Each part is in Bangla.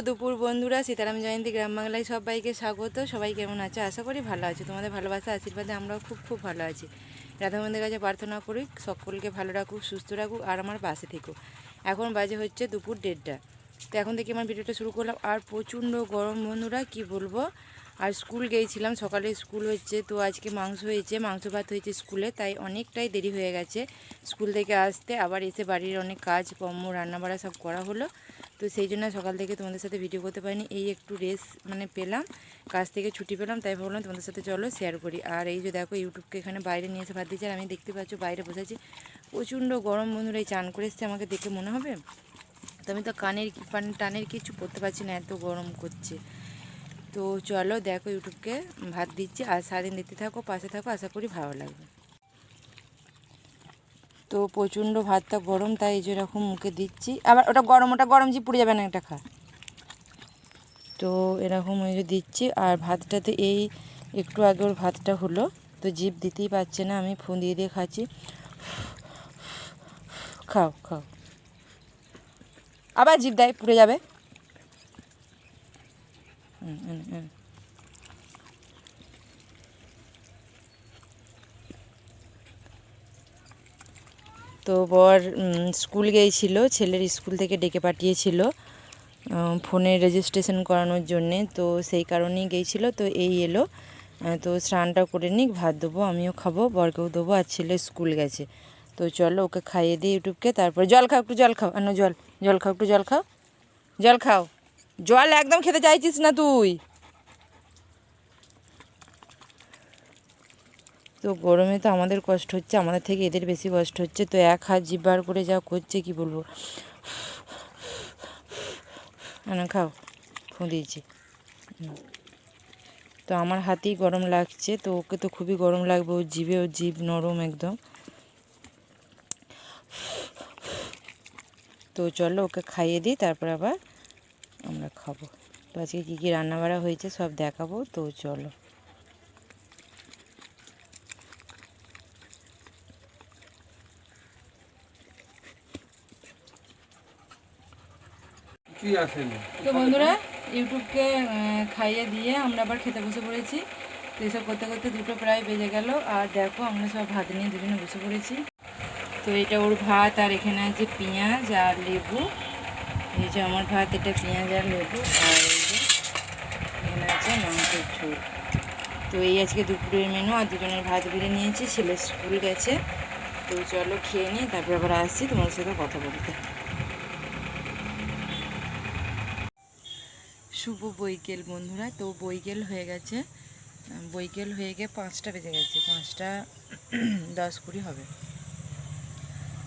দুপুর বন্ধুরা, সীতারাম জয়ন্তী গ্রাম বাংলায় সবাইকে স্বাগত। সবাই কেমন আছে? আশা করি ভালো আছে। তোমাদের ভালোবাসা আশীর্বাদে আমরাও খুব ভালো আছি। রাধামন্দির কাছে প্রার্থনা করি সকলকে ভালো রাখুক, সুস্থ রাখুক আর আমার পাশে থেকো। এখন বাজে হচ্ছে দুপুর 1:30। তো এখন থেকে আমার ভিডিওটা শুরু করলাম। আর প্রচণ্ড গরম বন্ধুরা, কি বলবো। আর স্কুল গিয়েছিলাম, সকালে স্কুল হচ্ছে, তো আজকে মাংস ভাত হয়েছে স্কুলে, তাই অনেকটাই দেরি হয়ে গেছে স্কুল থেকে আসতে। আবার এসে বাড়ির অনেক কাজ কর্ম রান্নাবাড়া সব করা হলো, তো সেই জন্য সকাল থেকে তোমাদের সাথে ভিডিও করতে পারিনি। এই একটু রেস্ট পেলাম, কাজ থেকে ছুটি পেলাম, তাই ভাবলাম তোমাদের সাথে চলো শেয়ার করি। আর এই যে দেখো, ইউটিউবকে এখানে বাইরে নিয়ে এসে ভাত দিচ্ছে, আর আমি দেখতে পাচ্ছ বাইরে বসেছি। প্রচণ্ড গরম বন্ধুরা, এই চান করে এসছে, আমাকে দেখে মনে হবে। তো আমি তো টানের কিছু পরতে পারছি না, এত গরম করছে। তো চলো দেখো, ইউটিউবকে ভাত দিচ্ছি, আর সারাদিন দেখতে থাকো, পাশে থাকো, আশা করি ভালো লাগবে। তো প্রচণ্ড ভাতটা গরম, তাই এই যে এরকম মুখে দিচ্ছি। আবার ওটা গরম যে পুড়ে যাবে না, এটা খা। তো এরকম ওই যে দিচ্ছি, আর ভাতটাতে এই একটু আগে ওর ভাতটা হলো, তো জিভ দিতেই পারছে না, আমি ফোন দিয়ে খাচ্ছি। খাও খাও, আবার জিভ দেয়, পুড়ে যাবে। তো বর স্কুল গিয়েছিল, ছেলের স্কুল থেকে ডেকে পাঠিয়েছিল ফোনে রেজিস্ট্রেশন করানোর জন্যে, তো সেই কারণেই গিয়েছিলো। তো এই এলো, তো স্নানটা করে নিক, ভাত দেবো, আমিও খাবো, বরকেও দেবো, আর ছেলে স্কুল গেছে। তো চলো ওকে খাইয়ে দিই ইউটিউবকে, তারপর জল খাও, একটু জল খাও, জল খাও, একটু জল খাও, জল খাও। জল একদম খেতে চাইছিস না তুই। তো গরমে তো আমাদের কষ্ট হচ্ছে, আমাদের থেকে এদের বেশি কষ্ট হচ্ছে। তো এক হাত জিভ বার করে যা করছে কি বলবো। খাও, দিয়েছি। তো আমার হাতেই গরম লাগছে, তো ওকে তো খুবই গরম লাগবে, ওর জিভ নরম একদম। তো চলো ওকে খাইয়ে দিই, তারপর আবার আমরা খাবো। তো আজকে কী কী রান্নাবাড়া হয়েছে সব দেখাবো, তো চলো। তো বন্ধুরা, ইউটিউবকে খাইয়ে দিয়ে আমরা আবার খেতে বসে পড়েছি। তো এসব করতে করতে 2টো প্রায় বেজে গেল। আর দেখো, আমরা সব ভাত নিয়ে দুজনে বসে পড়েছি। তো এটা ওর ভাত, আর এখানে আছে পেঁয়াজ আর লেবু। এই যে আমার ভাত, এটা পেঁয়াজ আর লেবু, আর এই যে এখানে আছে মাংসের ঝোল। তো এই আজকে দুপুরের মেনু, আর দুজনের ভাত বেড়ে নিয়েছি, ছেলে স্কুল গেছে। তো চলো খেয়ে নিই, তারপরে আবার আসছি তোমার সাথে কথা বলতে। শুভ বৈকেল বন্ধুরা, তো বৈকেল হয়ে গেছে, বৈকেল হয়ে গিয়ে 5টা বেজে গেছে, 5টা 10-20 হবে।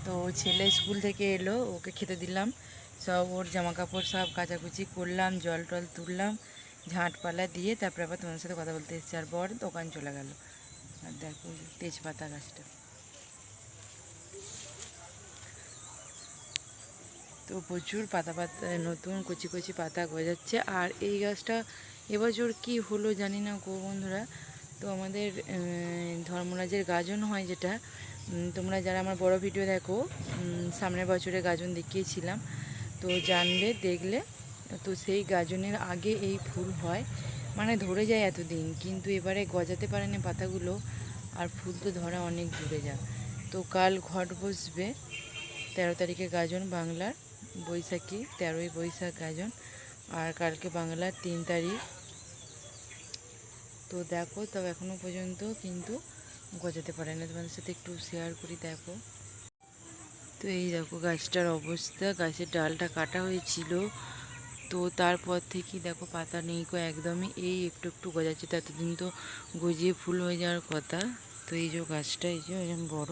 তো ছেলে স্কুল থেকে এলো, ওকে খেতে দিলাম, সব ওর জামা কাপড় সব কাচাকুচি করলাম, জল টল তুললাম, ঝাঁটপালা দিয়ে তারপরে আবার তোমার সাথে কথা বলতে এসেছি। আর বর দোকান চলে গেল। আর দেখো তেজপাতা গাছটা, তো প্রচুর পাতা নতুন কচি কচি পাতা গজাচ্ছে। আর এই গাছটা এবছর কি হলো জানি না গো বন্ধুরা। তো আমাদের ধর্মরাজের গাজন হয়, যেটা তোমরা যারা আমার বড় ভিডিও দেখো, সামনের বছরে গাজন দেখিয়েছিলাম, তো জানলে দেখলে। তো সেই গাজনের আগে এই ফুল হয়, মানে ধরে যায় এতদিন, কিন্তু এবারে গজাতে পারেনি পাতাগুলো, আর ফুল তো ধরা অনেক দূরে যায়। তো কাল ঘট বসবে, 13 তারিখে গাজন বাংলার, বৈশাখী 13ই বৈশাখ গাজন, আর কালকে বাংলার 3 তারিখ। তো দেখো, তবে এখনও পর্যন্ত কিন্তু গজাতে পারে না, তোমাদের সাথে একটু শেয়ার করি, দেখো। তো এই দেখো গাছটার অবস্থা, গাছের ডালটা কাটা হয়েছিল, তো তারপর থেকেই দেখো পাতা নেই কো একদমই, এই একটু একটু গজাচ্ছে, তো এতদিন তো গজিয়ে ফুল হয়ে যাওয়ার কথা। তো এই যে গাছটা, এই যে এরকম বড়,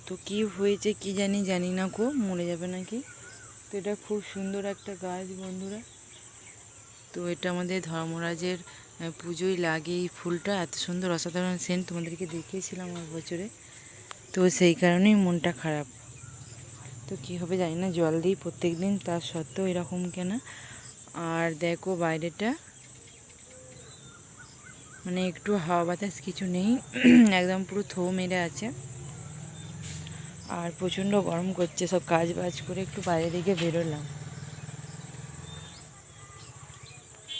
তো কি হয়েছে কি জানি না গো, মরে যাবে নাকি। তো এটা খুব সুন্দর একটা গাছ বন্ধুরা। তো এটা আমাদের ধর্মরাজের পুজোয় লাগে, এই ফুলটা এত সুন্দর অসাধারণ সেন্ট, তোমাদেরকে দেখিয়েছিলাম আমার বছরে। তো সেই কারণেই মনটা খারাপ। তো কী হবে জানি না, জল দিই প্রত্যেক দিন, তার সত্ত্বেও এরকম কেন। আর দেখো বাইরেটা, মানে একটু হাওয়া বাতাস কিছু নেই, একদম পুরো থো মেরে আছে, আর প্রচণ্ড গরম করছে। সব কাজ বাজ করে একটু বাইরে দিকে বেরোলাম।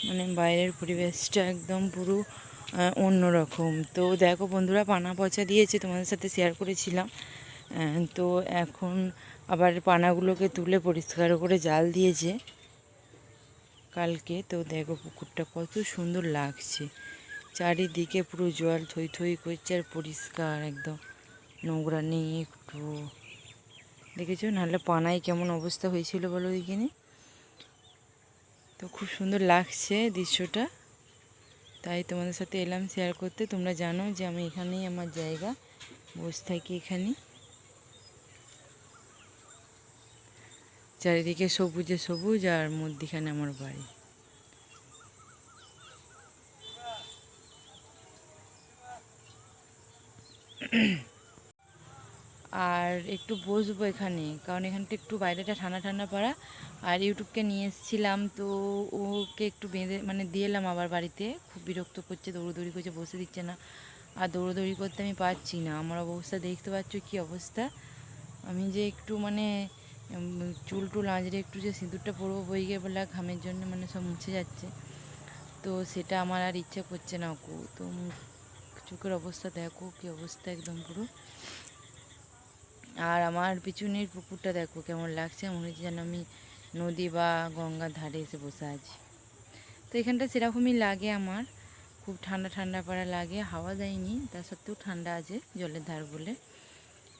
মানে বাইরের পরিবেশটা একদম পুরো অন্যরকম। তো দেখো বন্ধুরা, পানা পচা দিয়েছে, তোমাদের সাথে শেয়ার করেছিলাম। তো এখন আবার পানাগুলোকে তুলে পরিষ্কার করে জাল দিয়েছে কালকে। তো দেখো পুকুরটা কত সুন্দর লাগছে, চারিদিকে পুরো জল থই থই করছে আর পরিষ্কার একদম, নোংরা নেই একটু। দেখেছো নাহলে পানায় কেমন অবস্থা হয়েছিল বলো ওইখানে। তো খুব সুন্দর লাগছে দৃশ্যটা, তাই তোমাদের সাথে এলাম শেয়ার করতে। তোমরা জানো যে আমি এখানেই আমার জায়গা, বসে থাকি এখানে। চারিদিকে সবুজে সবুজ আর মধ্যিখানে আমার বাড়ি। আর একটু বসবো এখানে, কারণ এখানটা একটু বাইরেটা ঠান্ডা ঠান্ডা পাড়া। আর ইউটিউবকে নিয়ে এসেছিলাম, তো ওকে একটু বেঁধে মানে দিয়ে এলাম আবার বাড়িতে। খুব বিরক্ত করছে, দৌড়োদৌড়ি করছে, বসে দিচ্ছে না। আর দৌড়োদৌড়ি করতে আমি পারছি না, আমার অবস্থা দেখতে পাচ্ছ কী অবস্থা। আমি যে একটু মানে চুল টুল আঁচড়ে একটু যে সিঁদুরটা পরবো বইগে বলে ঘামের জন্য মানে সব মুছে যাচ্ছে, তো সেটা আমার আর ইচ্ছা করছে না ওকে। তো চোখের অবস্থা দেখো কী অবস্থা একদম পুরো। আর আমার পিছনের পুকুরটা দেখো কেমন লাগছে, মনে হচ্ছে যেন আমি নদী বা গঙ্গার ধারে এসে বসে আছি। তো এখানটা সেরকমই লাগে আমার, খুব ঠান্ডা ঠান্ডা পাড়া লাগে, হাওয়া দেয়নি তা সত্ত্বেও ঠান্ডা আছে জলের ধার বলে।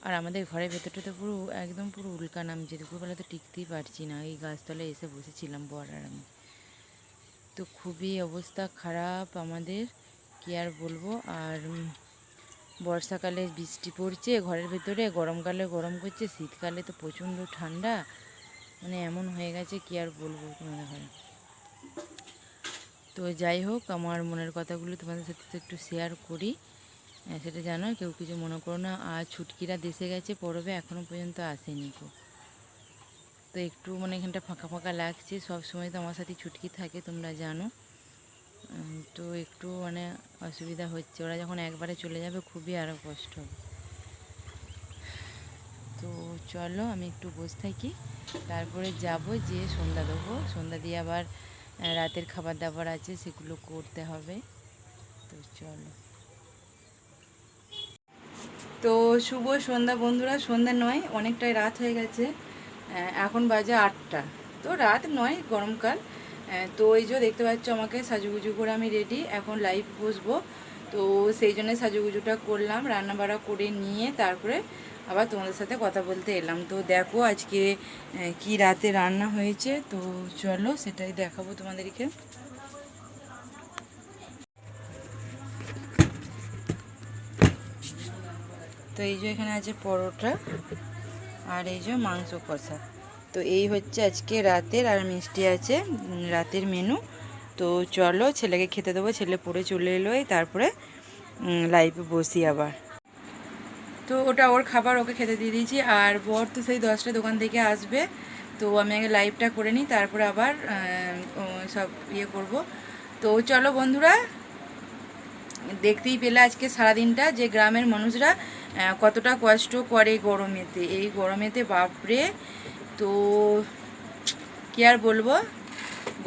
আর আমাদের ঘরের ভেতরটা তো পুরো একদম পুরো উল্কা নামছে, দুপুরবেলা তো টিকতেই পারছি না, এই গাছতলায় এসে বসেছিলাম বর আর আমি। তো খুবই অবস্থা খারাপ আমাদের, কি আর বলবো। আর বর্ষাকালে বৃষ্টি পড়ছে ঘরের ভেতরে, গরমকালে গরম করছে, শীতকালে তো প্রচণ্ড ঠান্ডা, মানে এমন হয়ে গেছে কি আর বলবো তোমাদের ঘরে। তো যাই হোক, আমার মনের কথাগুলো তোমাদের সাথে তো একটু শেয়ার করি, সেটা জানো, কেউ কিছু মনে করো না। আর ছুটকিরা দেশে গেছে পড়বে, এখনও পর্যন্ত আসেনি গো। তো একটু মানে এখানটা ফাঁকা ফাঁকা লাগছে, সব সময় তো আমার সাথে ছুটকি থাকে তোমরা জানো। তো একটু মানে অসুবিধা হচ্ছে, ওরা যখন একবারে চলে যাবে খুবই আরও কষ্ট হবে। তো চলো আমি একটু বসে থাকি, তারপরে যাব, যে সন্ধ্যা দেবো, সন্ধ্যা দিয়ে আবার রাতের খাবার দাবার আছে সেগুলো করতে হবে। তো চলো। তো শুভ সন্ধ্যা বন্ধুরা, সন্ধ্যা নয়, অনেকটাই রাত হয়ে গেছে, এখন বাজে 8টা। তো রাত নয়, গরমকাল। তো এই যে দেখতে পাচ্ছ আমাকে সাজুগুজু করে আমি রেডি, এখন লাইভ বসবো। তো সেই জন্য সাজুগুজুটা করলাম, রান্নাবাড়া করে নিয়ে তারপরে আবার তোমাদের সাথে কথা বলতে এলাম। তো দেখো আজকে কি রাতে রান্না হয়েছে, তো চলো সেটাই দেখাবো তোমাদেরকে। তো এই যে এখানে আছে পরোটা আর এই যে মাংস কষা। তো এই হচ্ছে আজকে রাতের, আর মিষ্টি আছে রাতের মেনু। তো চলো ছেলেকে খেতে দেবো, ছেলে পড়ে চলে এলোই, তারপরে লাইভে বসি আবার। তো ওটা ওর খাবার, ওকে খেতে দিয়ে দিয়েছি। আর বর তো সেই 10টা দোকান থেকে আসবে, তো আমি আগে লাইভটা করে নিই, তারপরে আবার সব ইয়ে করব। তো চলো বন্ধুরা, দেখতেই পেলে আজকে সারাদিনটা যে গ্রামের মানুষরা কতটা কষ্ট করে গরমেতে, এই গরমেতে বাপরে। তো কী আর বলবো,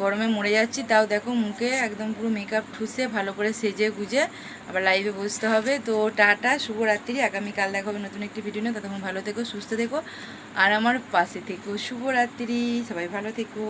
গরমে মরে যাচ্ছি, তাও দেখো মুখে একদম পুরো মেকআপ ঠুসে ভালো করে সেজে গুজে আবার লাইভে বসতে হবে। তো টাটা, শুভরাত্রি, আগামীকাল দেখা হবে নতুন একটি ভিডিও নিয়ে। ততক্ষণ ভালো থেকো, সুস্থ থেকো আর আমার পাশে থেকো। শুভরাত্রি, সবাই ভালো থেকো।